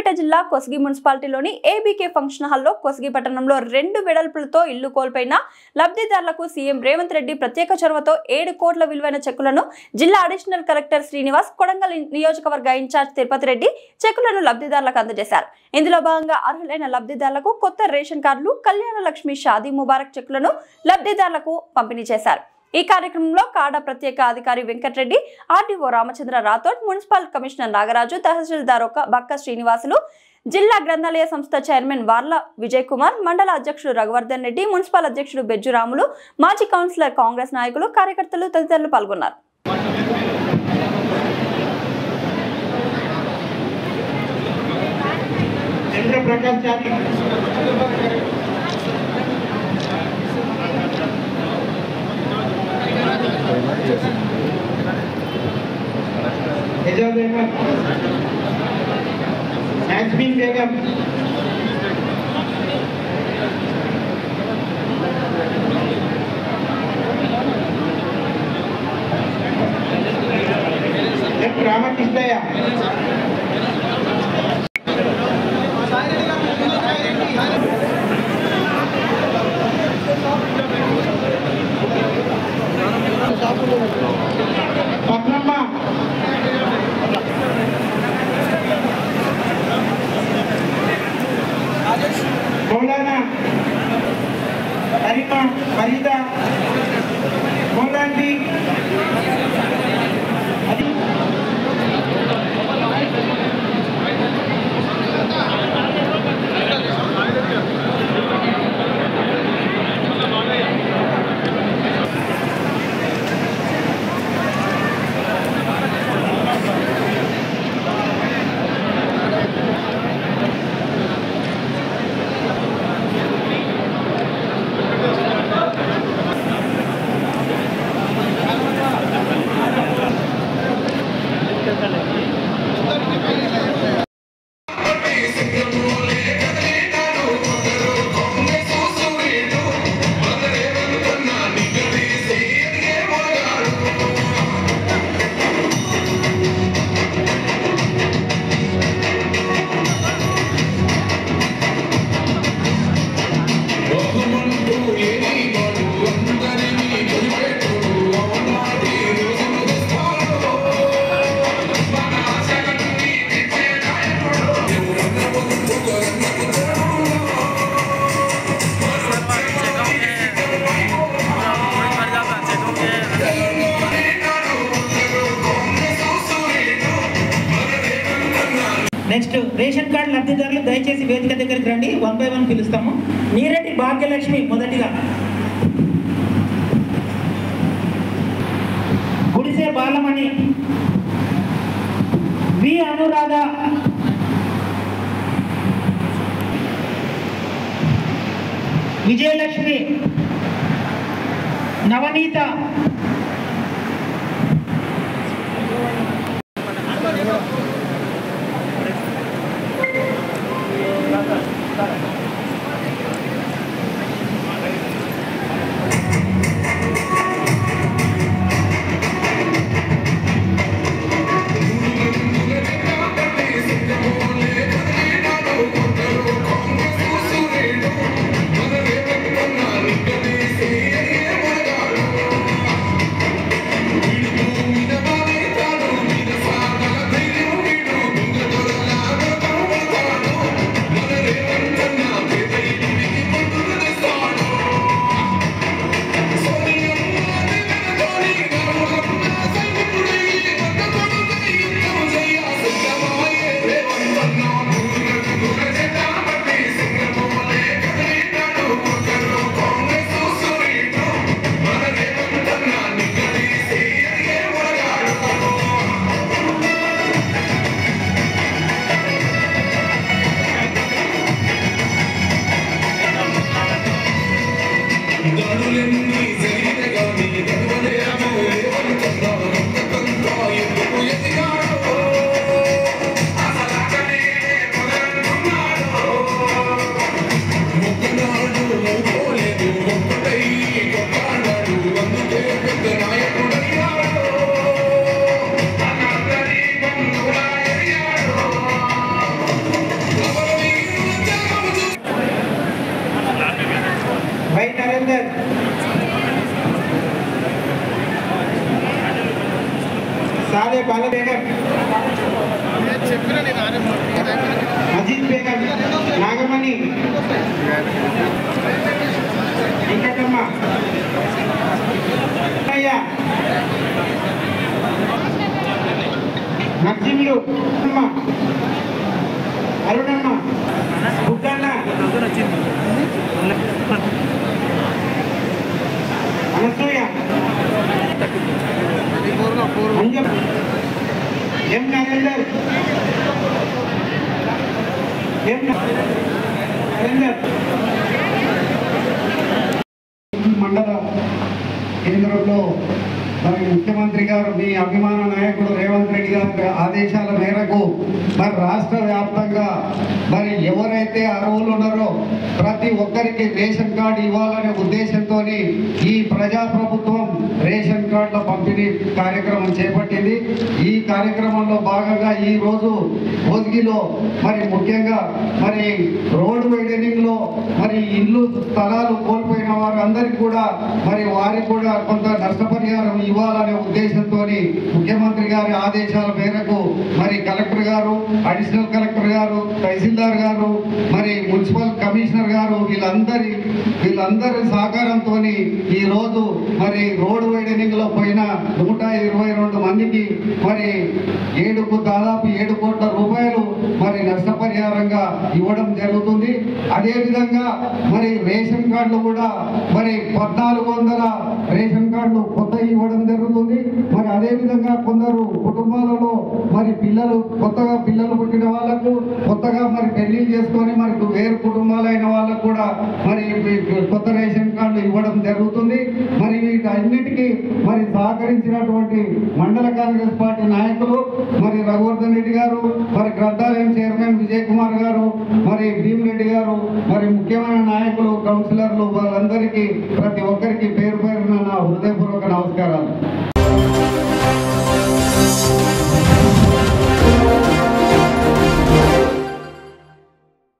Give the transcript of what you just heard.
సూర్యాపేట జిల్లా Kosgi మున్సిపాలిటీలోని ABK function హాల్లో కొస్గి పట్టణంలో 2 వెడల్పులతో ఇల్లు కోల్పోయిన లబ్ధిదారులకు సీఎం రేవంత్ రెడ్డి ప్రత్యేక చొరవతో 7 కోట్ల విలువైన చెక్కులను జిల్లా అడిషనల్ కలెక్టర్ శ్రీనివాస్, కొడంగల్ నియోజకవర్గ ఇన్ఛార్జ్ తిరుపతి రెడ్డి చెక్కులను లబ్ధిదారులకు అందజేశారు. ఇందులో భాగంగా అర్హులైన లబ్ధిదారులకు కొత్త రేషన్ కార్డులు, కళ్యాణ లక్ష్మి, షాదీ ముబారక్ చెక్కులను లబ్ధిదారులకు పంపిణీ చేశారు. ఈ కార్యక్రమంలో కాడా ప్రత్యేక అధికారి Venkatareddy, RDO Ramachandra Rathod, municipal commissioner Nagaraju, తహసీల్దార్ బక్క శ్రీనివాసులు, జిల్లా గ్రంథాలయ సంస్థ చైర్మన్ వార్ల విజయ్ కుమార్, మండల అధ్యక్షుడు రఘువర్ధన్ రెడ్డి, మున్సిపల్ అధ్యక్షుడు బెజ్జురాములు, మాజీ కౌన్సిలర్, కాంగ్రెస్ నాయకులు, కార్యకర్తలు తదితరులు పాల్గొన్నారు. Jasmine Begum, Ramakishtaya, Patnama, Maulana, Arima, Marida, Maulandi, next ration card లబ్ధిదారులు దయచేసి వేదిక దగ్గరికి రండి. 1 by 1 పిలుస్తాము. నీరెడ్డి భాగ్యలక్ష్మి మొదటిగా, గుడిసే బాలమణి, వి అనురాధ, విజయలక్ష్మి, నవనీత, साले बाला बेगम अजीत बेगम नागमणि వెంకటమ్మ అయ్య నరసింహులు అమ్మ అరుణమ్మ బుగ్గన్న అనసూయ ఎం నరేందర్ మండల కేంద్రంలో మరి ముఖ్యమంత్రి గారు మీ అభిమాన నాయకుడు రేవంత్ రెడ్డి గారి ఆదేశాల మేరకు మరి రాష్ట్ర వ్యాప్తంగా మరి ఎవరైతే అర్హులు ఉన్నారో ప్రతి ఒక్కరికి రేషన్ కార్డు ఇవ్వాలనే ఉద్దేశంతో ఈ ప్రజాప్రభుత్వం రేషన్ కార్డుల పంపిణీ కార్యక్రమం చేపట్టింది. ఈ కార్యక్రమంలో భాగంగా ఈరోజు భోజ్గిలో మరి ముఖ్యంగా మరి రోడ్డు వైడనింగ్లో మరి ఇల్లు స్థలాలు కోల్పోయిన వారందరికీ కూడా మరి వారికి కూడా కొంత నష్టపరిహారం ఇవ్వాలనే ఉద్దేశంతో ముఖ్యమంత్రి గారి ఆదేశాల మేరకు మరి కలెక్టర్ గారు, అడిషనల్ కలెక్టర్ గారు, తహసీల్దార్ గారు, మరి మున్సిపల్ కమిషనర్ గారు వీళ్ళందరి సహకారంతో ఈ రోజు మరి రోడ్డు వైడనింగ్ లో పోయిన 122 మందికి మరి దాదాపు 7 కోట్ల రూపాయలు మరి నష్టపరిహారంగా ఇవ్వడం జరుగుతుంది. అదేవిధంగా మరి రేషన్ కార్డులు కూడా మరి 1400 రేషన్ కార్డులు కొత్త ఇవ్వడం జరుగుతుంది. మరి అదేవిధంగా కొందరు కుటుంబాలలో మరి కొత్తగా పిల్లలు పుట్టిన వాళ్ళకు, కొత్తగా మరి పెళ్లిళ్ళు చేసుకొని మరి వేరు కుటుంబాలైన వాళ్ళకు కూడా మరి కొత్త రేషన్ కార్డులు ఇవ్వడం జరుగుతుంది. మరి వీటన్నిటికీ మరి సహకరించినటువంటి మండల కాంగ్రెస్ పార్టీ నాయకులు మరి రఘువర్ధన్ రెడ్డి గారు, మరి గ్రంథాలయం చైర్మన్ విజయ్ కుమార్ గారు, మరి భీమిరెడ్డి గారు, మరి ముఖ్యమైన నాయకులు, కౌన్సిలర్లు వాళ్ళందరికీ ప్రతి ఒక్కరికి పేరు